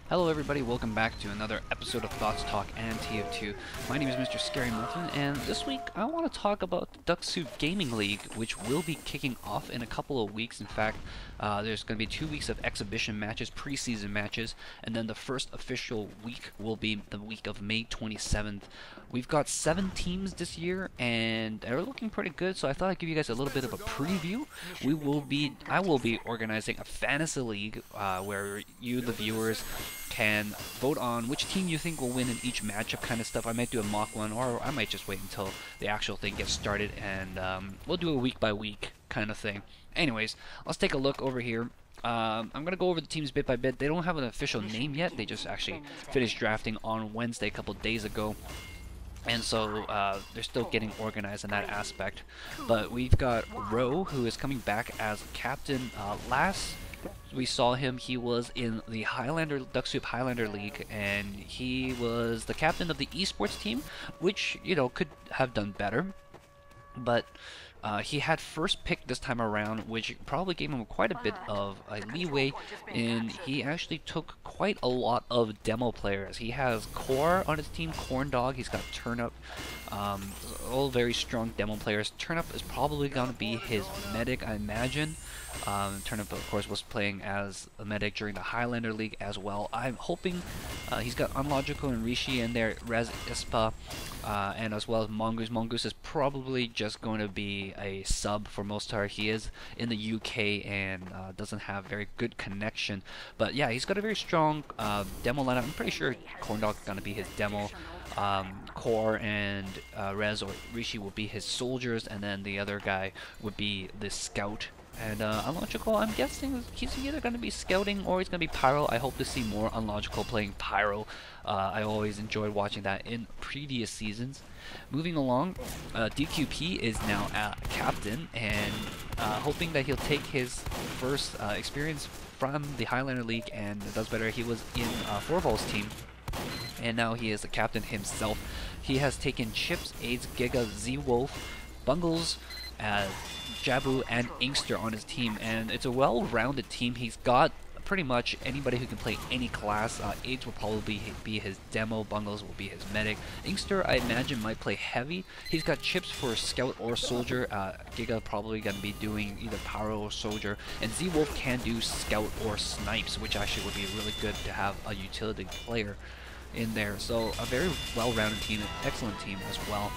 Hello everybody, welcome back to another episode of Thoughts Talk and TF2. My name is MrScaryMuffin, and this week I want to talk about the Ducksoup Gaming League, which will be kicking off in a couple of weeks. In fact, there's going to be 2 weeks of exhibition matches, preseason matches, and then the first official week will be the week of May 27th. We've got 7 teams this year, and they're looking pretty good, so I thought I'd give you guys a little bit of a preview. I will be organizing a fantasy league where you, the viewers, can vote on which team you think will win in each matchup kind of stuff. I might do a mock one, or I might just wait until the actual thing gets started, and we'll do a week by week kind of thing. Anyways, let's take a look over here. I'm going to go over the teams bit by bit. They don't have an official name yet. They just actually finished drafting on Wednesday a couple days ago. And so they're still getting organized in that aspect. But we've got Roe, who is coming back as captain. Last we saw him, he was in the Ducksoup Highlander League, and he was the captain of the esports team, which, you know, could have done better. But he had first pick this time around, which probably gave him quite a bit of a leeway, and he actually took quite a lot of demo players. He has Core on his team, Corn Dog, he's got Turnip, all very strong demo players. Turnip is probably going to be his medic, I imagine. Turnip, of course, was playing as a medic during the Highlander League as well. I'm hoping he's got Unlogical and Rishi in there, Rez Ispa, and as well as Mongoose. Mongoose is probably just going to be a sub for most part. He is in the UK and doesn't have very good connection. But yeah, he's got a very strong demo lineup. I'm pretty sure Corndog is going to be his demo. Core and Rez or Rishi will be his soldiers, and then the other guy would be the scout. And Unlogical, I'm guessing he's either going to be scouting or he's going to be Pyro. I hope to see more Unlogical playing Pyro. I always enjoyed watching that in previous seasons. Moving along, DQP is now captain, and hoping that he'll take his first experience from the Highlander League and does better. He was in Forval's team, and now he is the captain himself. He has taken Chips, AIDS, Giga, Z-Wolf, Bungles, Jabu, and Inkster on his team, and it's a well-rounded team. He's got pretty much anybody who can play any class. AIDS will probably be his demo, Bungles will be his medic. Inkster, I imagine, might play heavy. He's got Chips for scout or soldier. Giga probably going to be doing either Pyro or soldier, and Z-Wolf can do scout or snipes, which actually would be really good to have a utility player in there. So a very well-rounded team, an excellent team as well.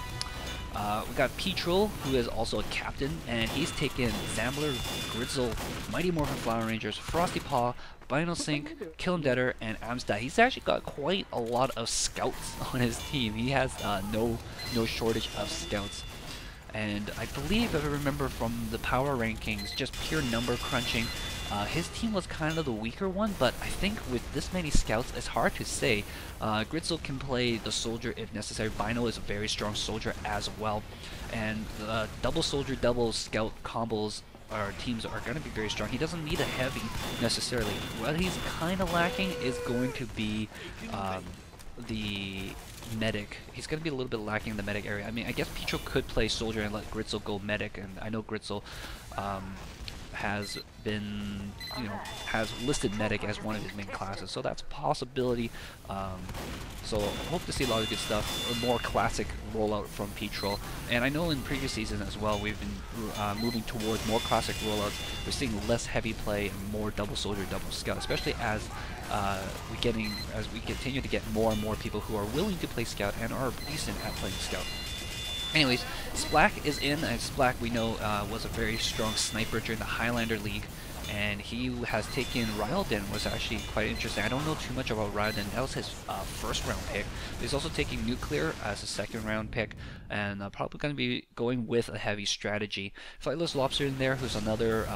We got Petrol, who is also a captain, and he's taken Zambler, Gritzel, Mighty Morphin Flower Rangers, Frosty Paw, Bino Sync, Kill 'em Deader, and Amstad. He's actually got quite a lot of scouts on his team. He has no shortage of scouts. And I believe, if I remember from the power rankings, just pure number crunching, his team was kind of the weaker one, but I think with this many scouts, it's hard to say. Gritzel can play the soldier if necessary. Bino is a very strong soldier as well. And double soldier, double scout combos, our teams are going to be very strong. He doesn't need a heavy necessarily. What he's kind of lacking is going to be the medic. He's going to be a little bit lacking in the medic area. I mean, I guess Picho could play soldier and let Gritzel go medic, and I know Gritzel has been, has listed medic as one of his main classes, so that's a possibility. So hope to see a lot of good stuff, a more classic rollout from Petrol. And I know in previous seasons as well, we've been moving towards more classic rollouts. We're seeing less heavy play and more double soldier, double scout, especially as we continue to get more and more people who are willing to play scout and are decent at playing scout. Anyways, Splack is in, and Splack, we know, was a very strong sniper during the Highlander League, and he has taken Ryalden, was actually quite interesting. I don't know too much about Ryalden. That was his first round pick. But he's also taking Nuclear as a second round pick, and probably going to be going with a heavy strategy. Flightless Lobster in there, who's another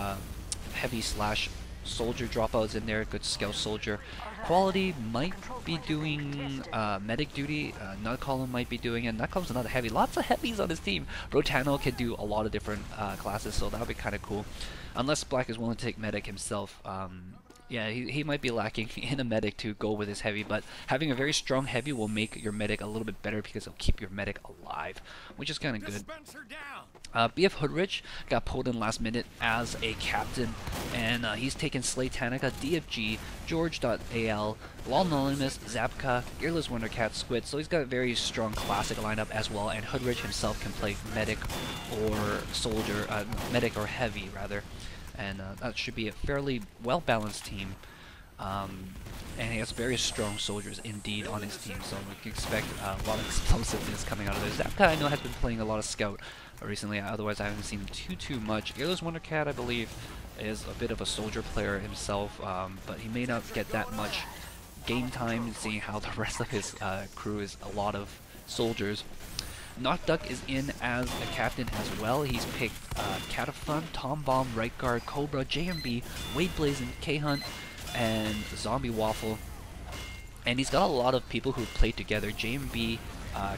heavy slash soldier dropouts in there, good scout soldier. Quality might be doing medic duty, Nutcolumn might be doing it. Nutcolumn's another heavy, lots of heavies on his team. Rotano can do a lot of different classes, so that'll be kind of cool. Unless Black is willing to take medic himself, Yeah, he might be lacking in a medic to go with his heavy, but having a very strong heavy will make your medic a little bit better because it'll keep your medic alive, which is kind of good. BF Hoodrich got pulled in last minute as a captain, and he's taken Slay Tanica, DFG, George.al, Lolnolimus, Zapka, Earless Wondercat, Squid, so he's got a very strong classic lineup as well, and Hoodrich himself can play medic or soldier, medic or heavy rather, and that should be a fairly well-balanced team. And he has very strong soldiers indeed on his team, so we can expect a lot of explosiveness coming out of this. Zapka, I know, has been playing a lot of Scout recently, otherwise I haven't seen him too much. Earless Wondercat, I believe, is a bit of a soldier player himself, but he may not get that much game time, seeing how the rest of his crew is a lot of soldiers. Knockduck is in as a captain as well. He's picked Catafun, Tom Bomb, Right Guard, Cobra, JMB, Wade Blazin, K-Hunt, and Zombie Waffle. And he's got a lot of people who played together. JMB,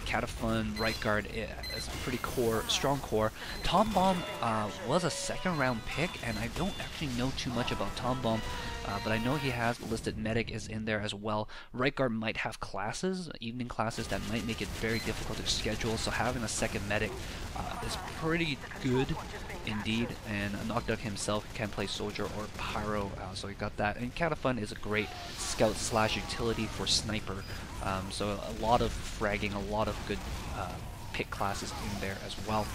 Catafun, Right Guard is a pretty strong core. Tom Bomb was a second round pick, and I don't actually know too much about Tom Bomb, but I know he has listed Medic is in there as well. Right Guard might have classes, evening classes, that might make it very difficult to schedule, so having a second Medic is pretty good indeed, and Knockduck himself can play Soldier or Pyro, so he got that. And Catafun is a great scout slash utility for Sniper, so a lot of fragging, a lot of good pick classes in there as well.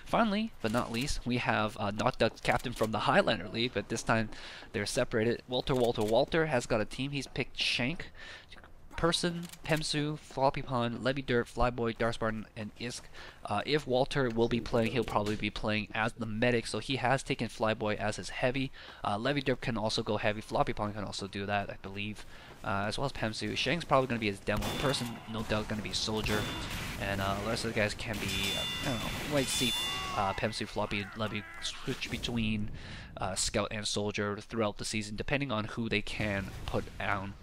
Finally, but not least, we have Knockduck's captain from the Highlander League, but this time they're separated. Walter has got a team. He's picked Shank, Person, Pemsu, Floppy Pond, Levy Dirt, Flyboy, Darkspartan, and Isk. If Walter will be playing, he'll probably be playing as the medic, so he has taken Flyboy as his heavy. Levy Dirt can also go heavy. Floppy Pond can also do that, I believe, as well as Pemsu. Shank's probably going to be his demo. Person, no doubt, going to be soldier, and the rest of the guys can be, I don't know, you might see Pemsu, Floppy, Levy switch between scout and soldier throughout the season, depending on who they can put down.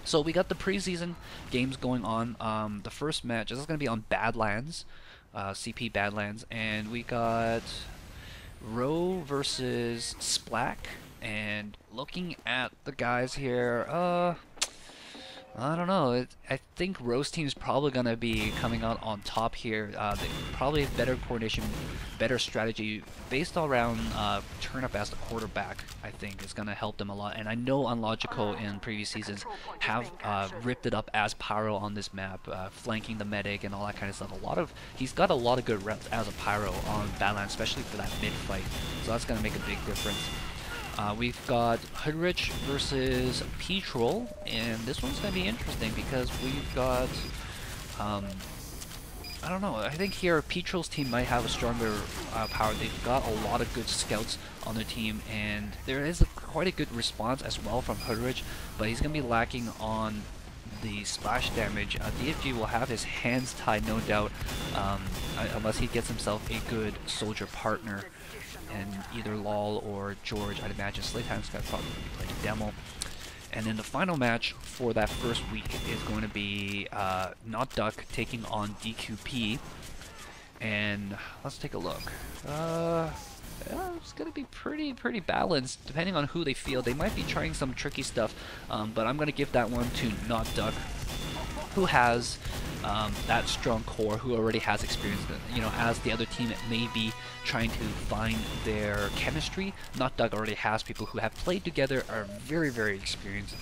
So we got the preseason games going on. The first match, this is going to be on Badlands, CP Badlands, and we got Roe versus Splack. And looking at the guys here, I don't know. I think Roe's team's probably going to be coming out on top here. They probably have better coordination, better strategy based around Turnip as the quarterback. I think is going to help them a lot. And I know Unlogical in previous seasons have ripped it up as Pyro on this map, flanking the medic and all that kind of stuff. He's got a lot of good reps as a Pyro on Badlands, especially for that mid fight. So that's going to make a big difference. We've got Hoodrich versus Petrol, and this one's going to be interesting because we've got, I don't know, I think here Petrol's team might have a stronger power. They've got a lot of good scouts on their team, and there is quite a good response as well from Hoodrich, but he's going to be lacking on the splash damage. DFG will have his hands tied, no doubt, unless he gets himself a good soldier partner. And either Lol or George, I'd imagine Slaytime's going to probably be playing demo. And then the final match for that first week is going to be Not Duck taking on DQP. And let's take a look. It's going to be pretty balanced, depending on who they feel. They might be trying some tricky stuff, but I'm going to give that one to Not Duck, who has that strong core, who already has experience. You know, as the other team may be trying to find their chemistry, Not Duck already has people who have played together, are very experienced,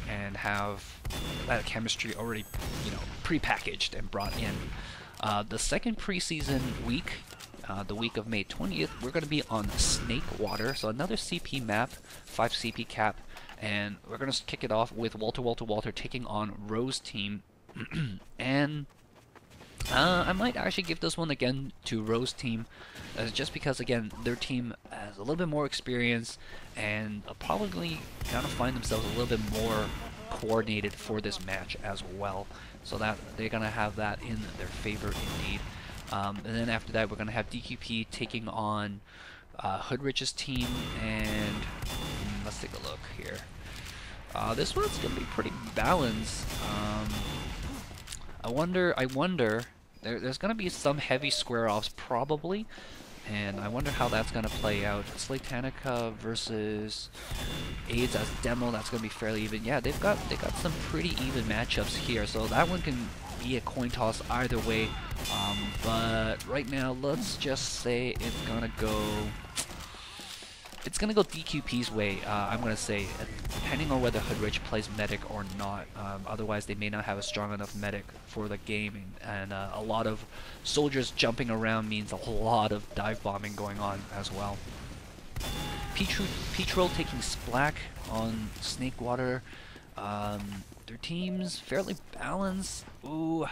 and have that chemistry already, you know, pre-packaged and brought in. The second preseason week, the week of May 20th, we're going to be on Snake Water, so another CP map, 5 CP cap, and we're going to kick it off with Walter taking on Roe's team. And I might actually give this one again to Roe's team, just because, again, their team has a little bit more experience and probably gonna find themselves a little bit more coordinated for this match as well, so that they're gonna have that in their favor indeed. And then after that, we're gonna have DQP taking on Hoodrich's team, and let's take a look here. This one's gonna be pretty balanced. I wonder, there's gonna be some heavy square offs probably, and I wonder how that's gonna play out. Slaytanica versus AIDS as demo, that's gonna be fairly even. Yeah, they got some pretty even matchups here, so that one can be a coin toss either way. But right now, let's just say it's gonna go DQP's way. I'm gonna say, depending on whether Hoodrich plays medic or not. Otherwise, they may not have a strong enough medic for the game, and a lot of soldiers jumping around means a lot of dive bombing going on as well. Petrol taking Splack on Snakewater. Their team's fairly balanced. Ooh,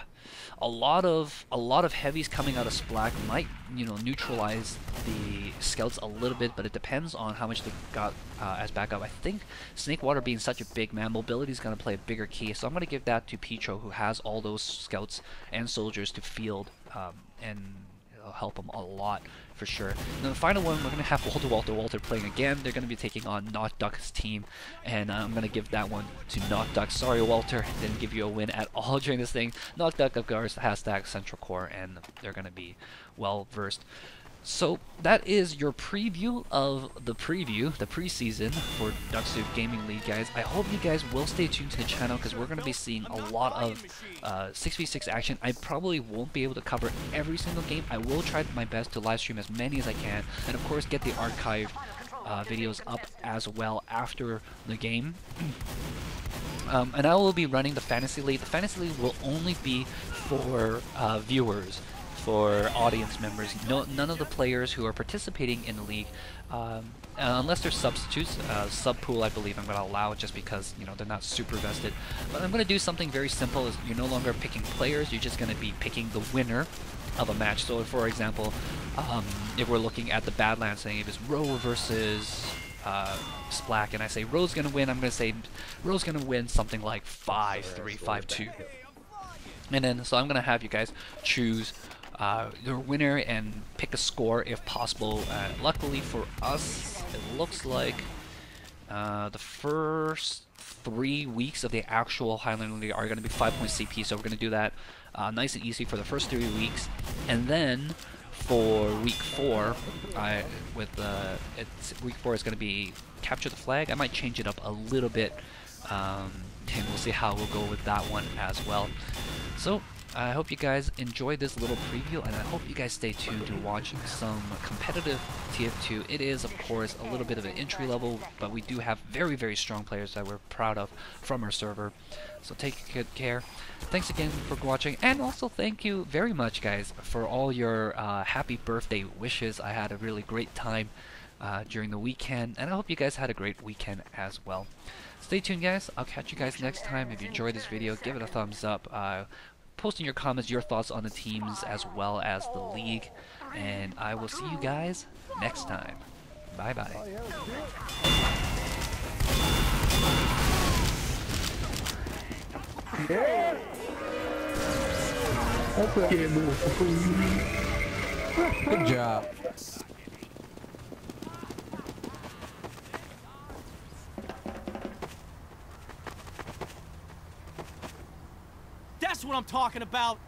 a lot of heavies coming out of Splack might, you know, neutralize the scouts a little bit, but it depends on how much they got as backup. I think Snakewater being such a big man, mobility is going to play a bigger key, so I'm going to give that to Petro, who has all those scouts and soldiers to field, and it'll help him a lot for sure. And then the final one, we're going to have Walter playing again. They're going to be taking on Not Duck's team, and I'm going to give that one to Not Duck. Sorry, Walter, didn't give you a win at all during this thing. Not Duck, of course, has that Central Core, and they're going to be well versed. So that is your preview of the preseason for Ducksoup Gaming League, guys. I hope you guys will stay tuned to the channel, because we're going to be seeing a lot of 6v6 action. I probably won't be able to cover every single game. I will try my best to live stream as many as I can, and of course get the archived videos up as well after the game. And I will be running the Fantasy League. The Fantasy League will only be for viewers, for audience members. None of the players who are participating in the league, unless they're substitutes, sub pool I believe I'm going to allow, just because, you know, they're not super vested. But I'm going to do something very simple. Is you're no longer picking players, you're just going to be picking the winner of a match. So for example, if we're looking at the Badlands, saying if it's Roe versus Splack, and I say Roe's going to win, I'm going to say Roe's going to win something like 5-3, 5-2. And then, so I'm going to have you guys choose your winner and pick a score if possible. Luckily for us, it looks like the first 3 weeks of the actual Highlander League are going to be 5-point CP, so we're going to do that nice and easy for the first 3 weeks. And then for week 4, week 4 is going to be capture the flag. I might change it up a little bit, and we'll see how we'll go with that one as well. So I hope you guys enjoyed this little preview, and I hope you guys stay tuned to watch some competitive TF2. It is, of course, a little bit of an entry level, but we do have very, very strong players that we're proud of from our server. So take good care. Thanks again for watching, and also thank you very much, guys, for all your happy birthday wishes. I had a really great time during the weekend, and I hope you guys had a great weekend as well. Stay tuned, guys. I'll catch you guys next time. If you enjoyed this video, give it a thumbs up. Post in your comments your thoughts on the teams as well as the league, and I will see you guys next time. Bye bye. Yeah. That's a good move. Good job. That's what I'm talking about!